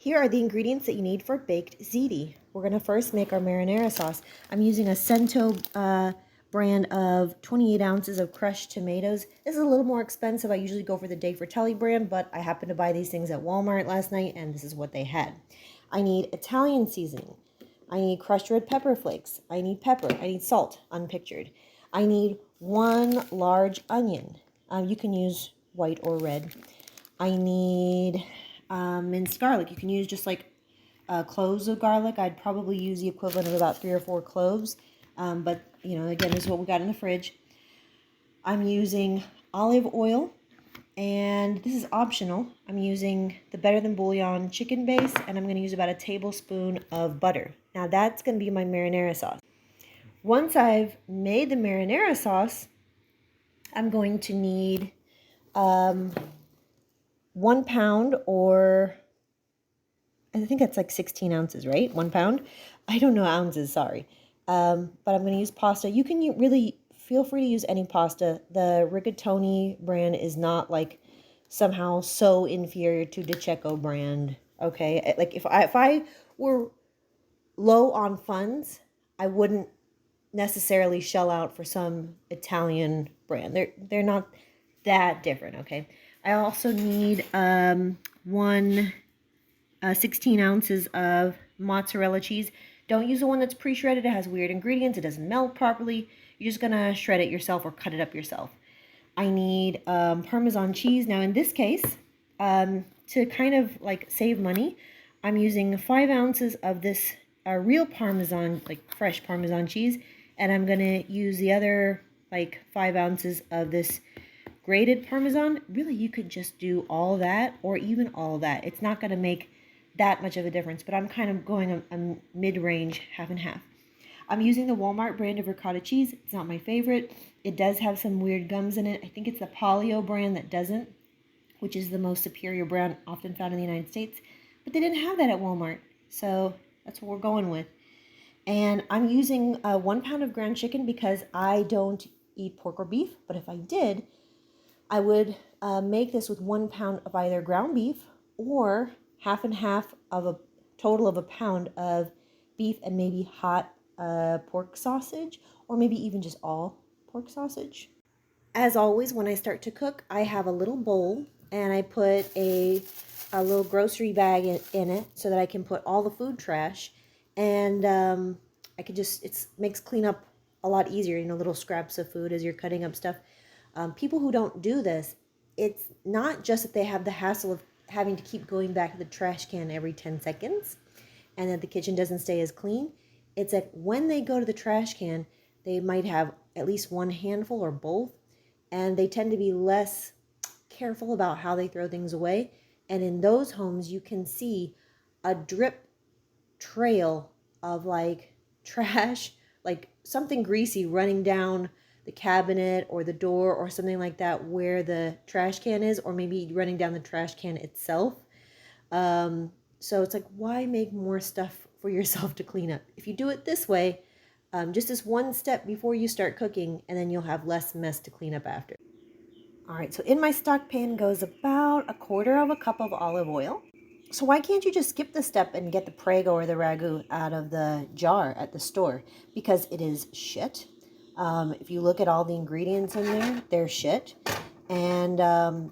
Here are the ingredients that you need for baked ziti. We're going to first make our marinara sauce. I'm using a Cento brand of 28 ounces of crushed tomatoes. This is a little more expensive. I usually go for the Day Fratelli brand, but I happened to buy these things at Walmart last night, and this is what they had. I need Italian seasoning. I need crushed red pepper flakes. I need pepper. I need salt, unpictured. I need 1 large onion. You can use white or red. I need minced garlic. You can use just like cloves of garlic. I'd probably use the equivalent of about 3 or 4 cloves. But, you know, again, this is what we got in the fridge. I'm using olive oil, and this is optional. I'm using the Better Than Bouillon chicken base, and I'm going to use about a tablespoon of butter. Now, that's going to be my marinara sauce. Once I've made the marinara sauce, I'm going to need 1 pound, or I think that's like 16 ounces, right? 1 pound? I don't know ounces, sorry. But I'm going to use pasta. You can really feel free to use any pasta. The rigatoni brand is not like somehow so inferior to the Checo brand, okay? Like if I were low on funds, I wouldn't necessarily shell out for some Italian brand. They're not that different, okay? I also need 16 ounces of mozzarella cheese. Don't use the one that's pre-shredded. It has weird ingredients. It doesn't melt properly. You're just going to shred it yourself or cut it up yourself. I need Parmesan cheese. Now, in this case, to kind of like save money, I'm using 5 ounces of this real Parmesan, like fresh Parmesan cheese. And I'm going to use the other like 5 ounces of this grated Parmesan. Really, you could just do all that or even all that. It's not going to make that much of a difference, but I'm kind of going a mid-range, half and half. I'm using the Walmart brand of ricotta cheese. It's not my favorite. It does have some weird gums in it. I think it's the Polio brand that doesn't, which is the most superior brand often found in the United States. But they didn't have that at Walmart, so that's what we're going with. And I'm using 1 pound of ground chicken because I don't eat pork or beef, but if I did, I would make this with 1 pound of either ground beef or half and half of a total of 1 pound of beef and maybe hot pork sausage, or maybe even just all pork sausage. As always, when I start to cook, I have a little bowl and I put a little grocery bag in it so that I can put all the food trash, and I could just, it makes cleanup a lot easier, you know, little scraps of food as you're cutting up stuff. People who don't do this, it's not just that they have the hassle of having to keep going back to the trash can every 10 seconds and that the kitchen doesn't stay as clean. It's that when they go to the trash can, they might have at least 1 handful or both, and they tend to be less careful about how they throw things away. And in those homes, you can see a drip trail of like trash, like something greasy running down the cabinet or the door or something like that where the trash can is, or maybe running down the trash can itself. So it's like, why make more stuff for yourself to clean up? If you do it this way, just as one step before you start cooking, and then you'll have less mess to clean up after. All right, so in my stock pan goes about 1/4 cup of olive oil. So why can't you just skip the step and get the Prego or the ragu out of the jar at the store? Because it is shit. If you look at all the ingredients in there, they're shit. And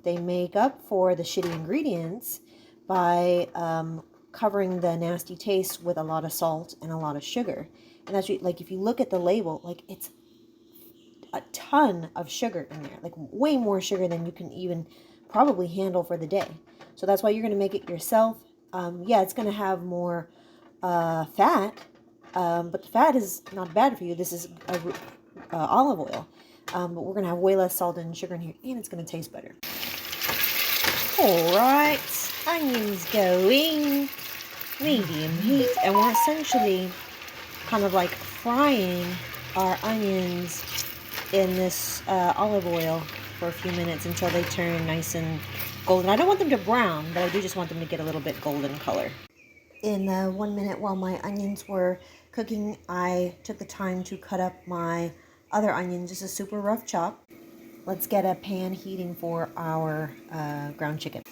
they make up for the shitty ingredients by covering the nasty taste with a lot of salt and a lot of sugar. And that's like, if you look at the label, like it's a ton of sugar in there, like way more sugar than you can even probably handle for the day. So that's why you're going to make it yourself. Yeah, it's going to have more fat, but the fat is not bad for you. This is olive oil, but we're going to have way less salt and sugar in here, and it's going to taste better. All right, onions going, medium heat, and we're essentially kind of like frying our onions in this olive oil for a few minutes until they turn nice and golden. I don't want them to brown, but I do just want them to get a little bit golden color. In the 1 minute while my onions were cooking, I took the time to cut up my other onions, just a super rough chop. Let's get a pan heating for our ground chicken.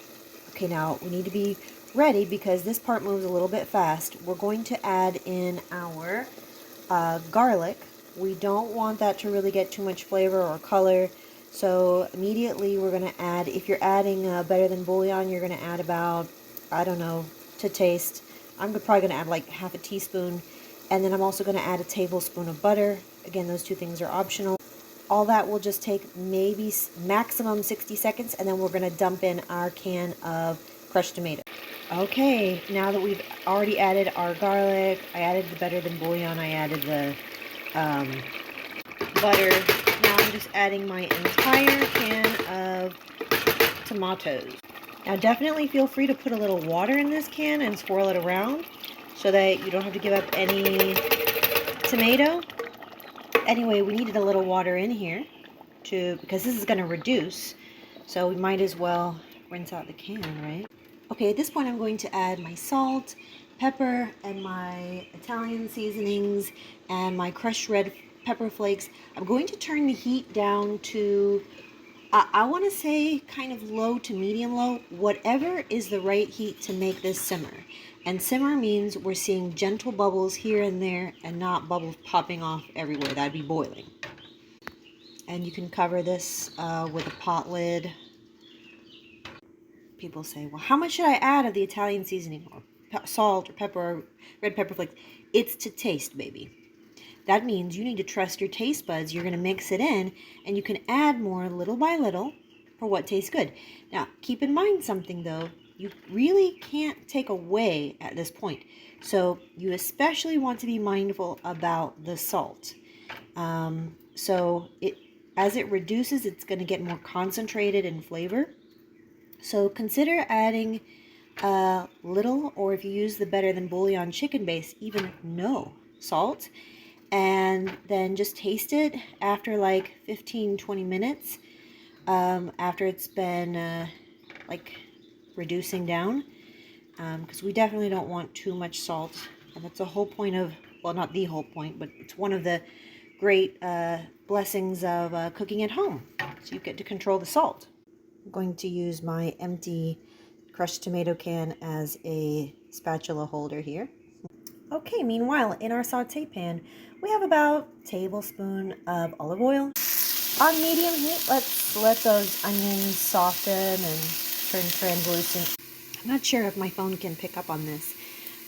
Okay, now we need to be ready, because this part moves a little bit fast, we're going to add in our garlic. We don't want that to really get too much flavor or color. So immediately we're going to add, if you're adding better than bouillon, you're going to add about, I don't know, to taste. I'm probably going to add like half a teaspoon. And then I'm also going to add a tablespoon of butter. Again, those two things are optional. All that will just take maybe maximum 60 seconds, and then we're going to dump in our can of crushed tomato. Okay, now that we've already added our garlic, I added the better than bouillon, I added the butter. Now I'm just adding my entire can of tomatoes. Now definitely feel free to put a little water in this can and swirl it around so that you don't have to give up any tomato. Anyway, we needed a little water in here because this is going to reduce, so we might as well rinse out the can, right? Okay, at this point I'm going to add my salt, pepper, and my Italian seasonings, and my crushed red pepper flakes. I'm going to turn the heat down to, I want to say kind of low to medium low, whatever is the right heat to make this simmer. And simmer means we're seeing gentle bubbles here and there and not bubbles popping off everywhere. That'd be boiling. And you can cover this with a pot lid. People say, well, how much should I add of the Italian seasoning, or salt, or pepper, or red pepper flakes? It's to taste, baby. That means you need to trust your taste buds. You're going to mix it in, and you can add more little by little for what tastes good. Now, keep in mind something, though. You really can't take away at this point. So you especially want to be mindful about the salt. As it reduces, it's going to get more concentrated in flavor. So consider adding a little, or if you use the better than bouillon chicken base, even no salt. And then just taste it after like 15-20 minutes, after it's been like reducing down, because we definitely don't want too much salt. And that's the whole point of, well, not the whole point, but it's one of the great blessings of cooking at home. So you get to control the salt. I'm going to use my empty crushed tomato can as a spatula holder here. Okay, meanwhile, in our saute pan, we have about a tablespoon of olive oil. On medium heat, let's let those onions soften and turn translucent. I'm not sure if my phone can pick up on this,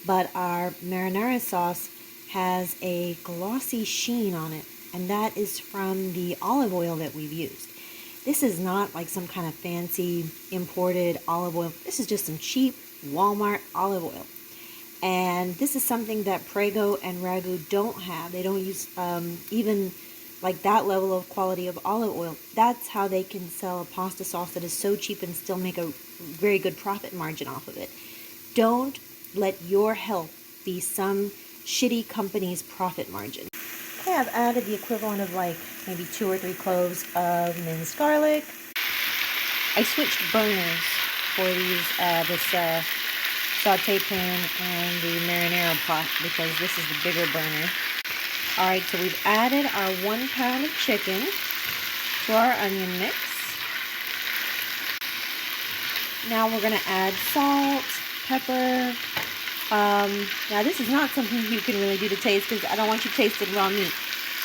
but our marinara sauce has a glossy sheen on it, and that is from the olive oil that we've used. This is not like some kind of fancy imported olive oil. This is just some cheap Walmart olive oil. And this is something that Prego and Ragu don't have. They don't use even like that level of quality of olive oil. That's how they can sell a pasta sauce that is so cheap and still make a very good profit margin off of it. Don't let your health be some shitty company's profit margin. Okay, I've added the equivalent of like maybe 2 or 3 cloves of minced garlic. I switched burners for this saute pan and the marinara pot because this is the bigger burner. Alright, so we've added our 1 pound of chicken to our onion mix. Now we're going to add salt, pepper. Now this is not something you can really do to taste because I don't want you tasting raw meat.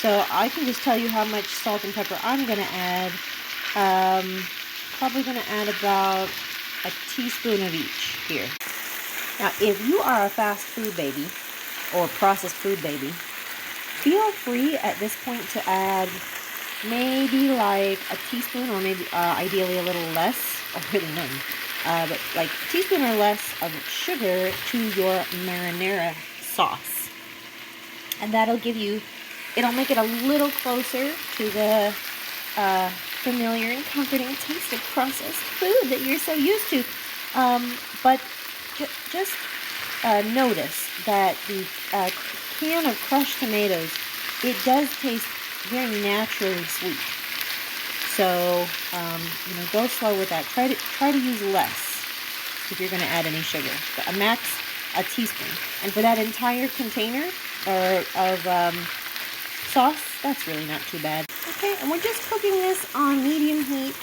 So I can just tell you how much salt and pepper I'm going to add. Probably going to add about a teaspoon of each here. Now, if you are a fast food baby or processed food baby, feel free at this point to add maybe like a teaspoon or maybe ideally a little less, or really none, but like a teaspoon or less of sugar to your marinara sauce. And that'll give you, it'll make it a little closer to the familiar and comforting taste of processed food that you're so used to. But just notice that the can of crushed tomatoes, it does taste very naturally sweet. So, go slow with that. Try to use less if you're going to add any sugar. A max, a teaspoon. And for that entire container of sauce, that's really not too bad. Okay, and we're just cooking this on medium heat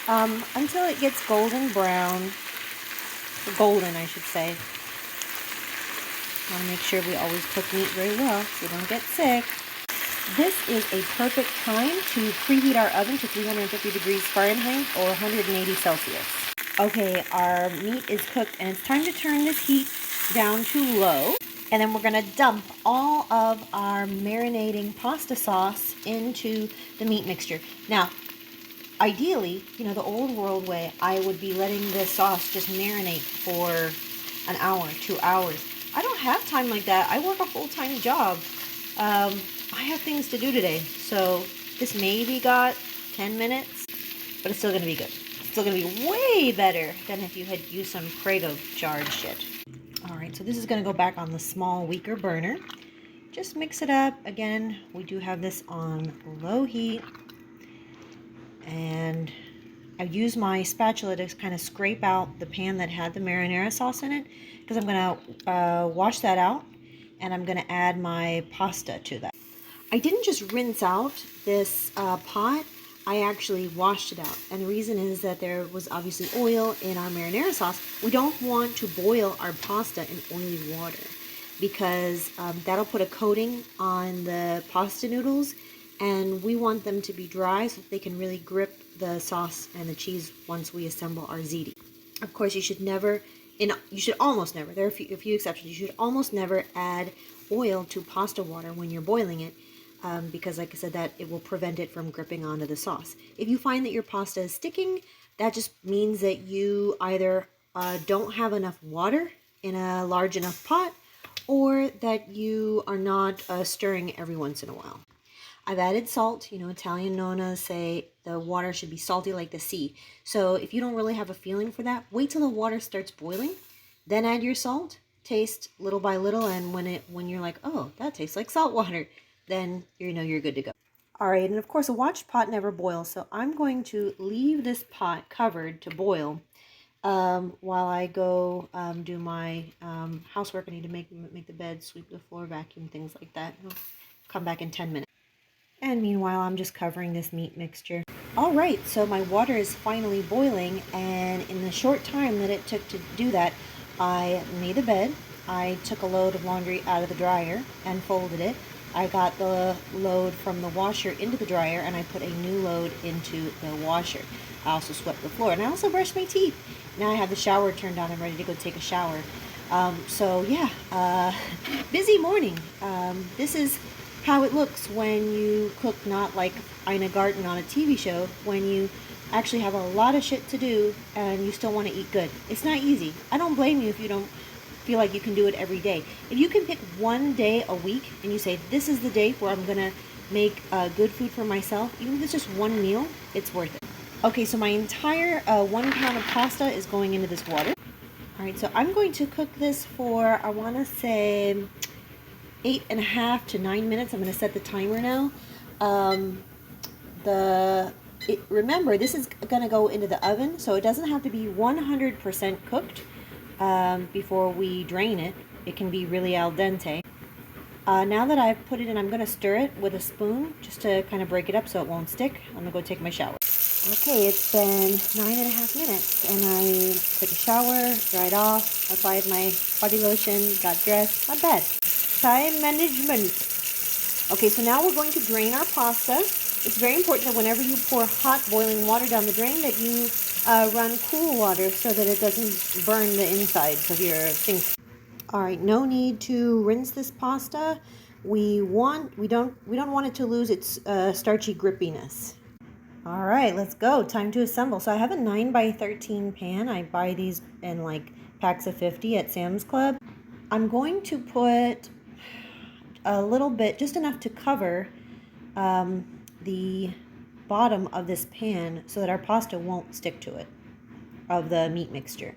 until it gets golden brown. golden, I should say. Want to make sure we always cook meat very well so we don't get sick. This is a perfect time to preheat our oven to 350 degrees Fahrenheit or 180 Celsius. Okay, our meat is cooked and it's time to turn this heat down to low. And then we're going to dump all of our marinating pasta sauce into the meat mixture. Now, ideally, the old world way, I would be letting this sauce just marinate for an hour, 2 hours. I don't have time like that. I work a full-time job. I have things to do today. So this maybe got 10 minutes, but it's still going to be good. It's still going to be way better than if you had used some Prego jarred shit. All right, so this is going to go back on the small, weaker burner. Just mix it up. Again, we do have this on low heat. And I use my spatula to kind of scrape out the pan that had the marinara sauce in it, because I'm going to wash that out and I'm going to add my pasta to that. I didn't just rinse out this pot, I actually washed it out. And the reason is that there was obviously oil in our marinara sauce. We don't want to boil our pasta in oily water because that'll put a coating on the pasta noodles, and we want them to be dry so that they can really grip the sauce and the cheese once we assemble our ziti. Of course, you should almost never, there are a few exceptions, you should almost never add oil to pasta water when you're boiling it, because like I said, that it will prevent it from gripping onto the sauce. If you find that your pasta is sticking, that just means that you either don't have enough water in a large enough pot, or that you are not stirring every once in a while. I've added salt. Italian nonas say the water should be salty like the sea. So if you don't really have a feeling for that, wait till the water starts boiling, then add your salt, taste little by little, and when you're like, oh, that tastes like salt water, then you're good to go. All right, and of course a watched pot never boils, so I'm going to leave this pot covered to boil while I go do my housework. I need to make the bed, sweep the floor, vacuum, things like that. I'll come back in 10 minutes. And meanwhile, I'm just covering this meat mixture. All right, so my water is finally boiling, and in the short time that it took to do that, I made the bed. I took a load of laundry out of the dryer and folded it. I got the load from the washer into the dryer, and I put a new load into the washer. I also swept the floor, and I also brushed my teeth. Now I have the shower turned on. I'm ready to go take a shower. Busy morning. This is how it looks when you cook not like Ina Garten on a TV show, when you actually have a lot of shit to do and you still want to eat good. It's not easy. I don't blame you if you don't feel like you can do it every day. If you can pick one day a week and you say, this is the day where I'm going to make good food for myself, even if it's just one meal, it's worth it. Okay, so my entire 1 pound of pasta is going into this water. All right, so I'm going to cook this for, I want to say, 8.5 to 9 minutes. I'm going to set the timer now. Remember, this is going to go into the oven, so it doesn't have to be 100% cooked before we drain it. It can be really al dente. Now that I've put it in, I'm going to stir it with a spoon just to kind of break it up so it won't stick. I'm going to go take my shower. Okay, it's been 9.5 minutes, and I took a shower, dried off, applied my body lotion, got dressed. Not bad. Time management. Okay, so now we're going to drain our pasta. It's very important that whenever you pour hot boiling water down the drain, that you run cool water so that it doesn't burn the insides of your sink. All right, no need to rinse this pasta. We don't want it to lose its starchy grippiness. All right, let's go. Time to assemble. So I have a 9x13 pan. I buy these in like packs of 50 at Sam's Club. I'm going to put a little bit, just enough to cover the bottom of this pan so that our pasta won't stick to it, of the meat mixture.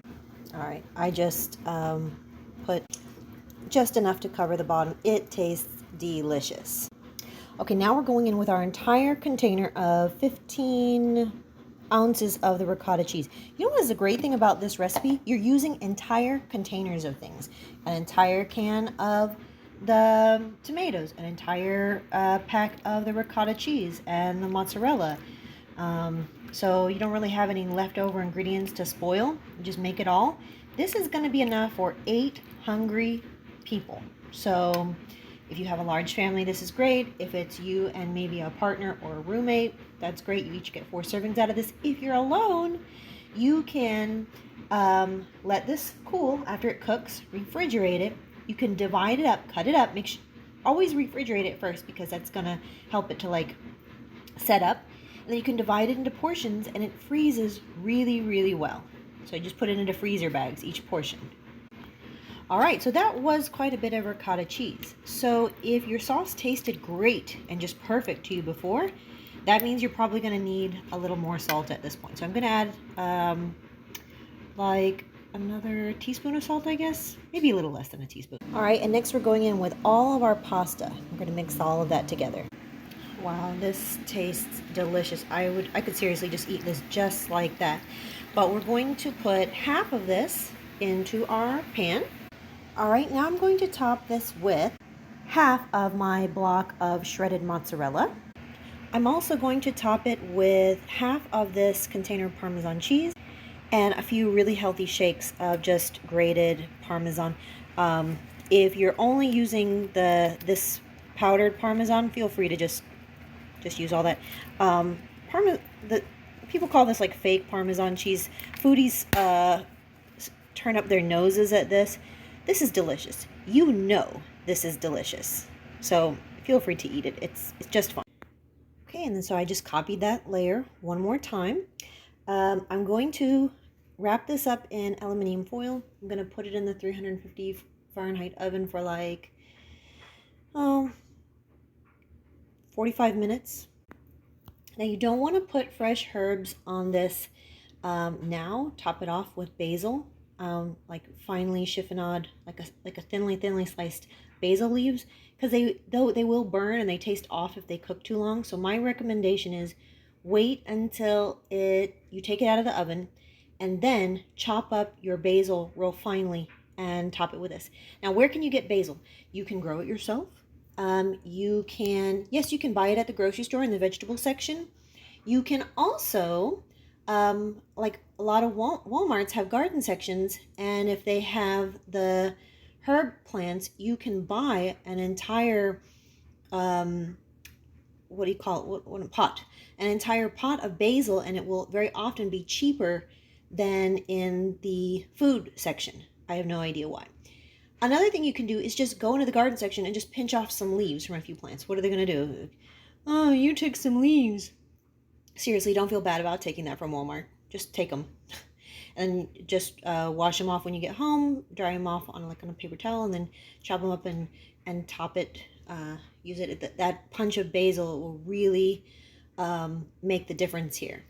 All right, I just put just enough to cover the bottom. It tastes delicious. Okay, now we're going in with our entire container of 15 ounces of the ricotta cheese. You know what is the great thing about this recipe? You're using entire containers of things. An entire can of the tomatoes, an entire pack of the ricotta cheese, and the mozzarella. So you don't really have any leftover ingredients to spoil. You just make it all. This is going to be enough for 8 hungry people. So if you have a large family, this is great. If it's you and maybe a partner or a roommate, that's great. You each get 4 servings out of this. If you're alone, you can let this cool after it cooks, refrigerate it. You can divide it up, cut it up, always refrigerate it first because that's going to help it to like set up. And then you can divide it into portions and it freezes really, really well. So I just put it into freezer bags, each portion. All right, so that was quite a bit of ricotta cheese. So if your sauce tasted great and just perfect to you before, that means you're probably gonna need a little more salt at this point. So I'm gonna add like another teaspoon of salt, I guess. Maybe a little less than a teaspoon. All right, and next we're going in with all of our pasta. We're gonna mix all of that together. Wow, this tastes delicious. I could seriously just eat this just like that. But we're going to put half of this into our pan. All right, now I'm going to top this with half of my block of shredded mozzarella. I'm also going to top it with half of this container of Parmesan cheese and a few really healthy shakes of just grated Parmesan. If you're only using this powdered Parmesan, feel free to just use all that. People call this like fake Parmesan cheese. Foodies turn up their noses at this. This is delicious. You know this is delicious. So feel free to eat it. It's just fun. Okay, and then so I just copied that layer one more time. I'm going to wrap this up in aluminum foil. I'm going to put it in the 350 Fahrenheit oven for like 45 minutes. Now you don't want to put fresh herbs on this now. Top it off with basil, like finely chiffonade, like a thinly sliced basil leaves, because they will burn and they taste off if they cook too long. So my recommendation is wait until you take it out of the oven, and then chop up your basil real finely and top it with this. Now, where can you get basil? You can grow it yourself. You can buy it at the grocery store in the vegetable section. You can also, like a lot of Walmarts have garden sections, and if they have the herb plants, you can buy an entire, what do you call it? What pot? An entire pot of basil, and it will very often be cheaper than in the food section. I have no idea why. Another thing you can do is just go into the garden section and just pinch off some leaves from a few plants. What are they going to do? Oh, you took some leaves. Seriously, don't feel bad about taking that from Walmart. Just take them. And just wash them off when you get home. Dry them off on a paper towel, and then chop them up and top it. Use it. That punch of basil will really make the difference here.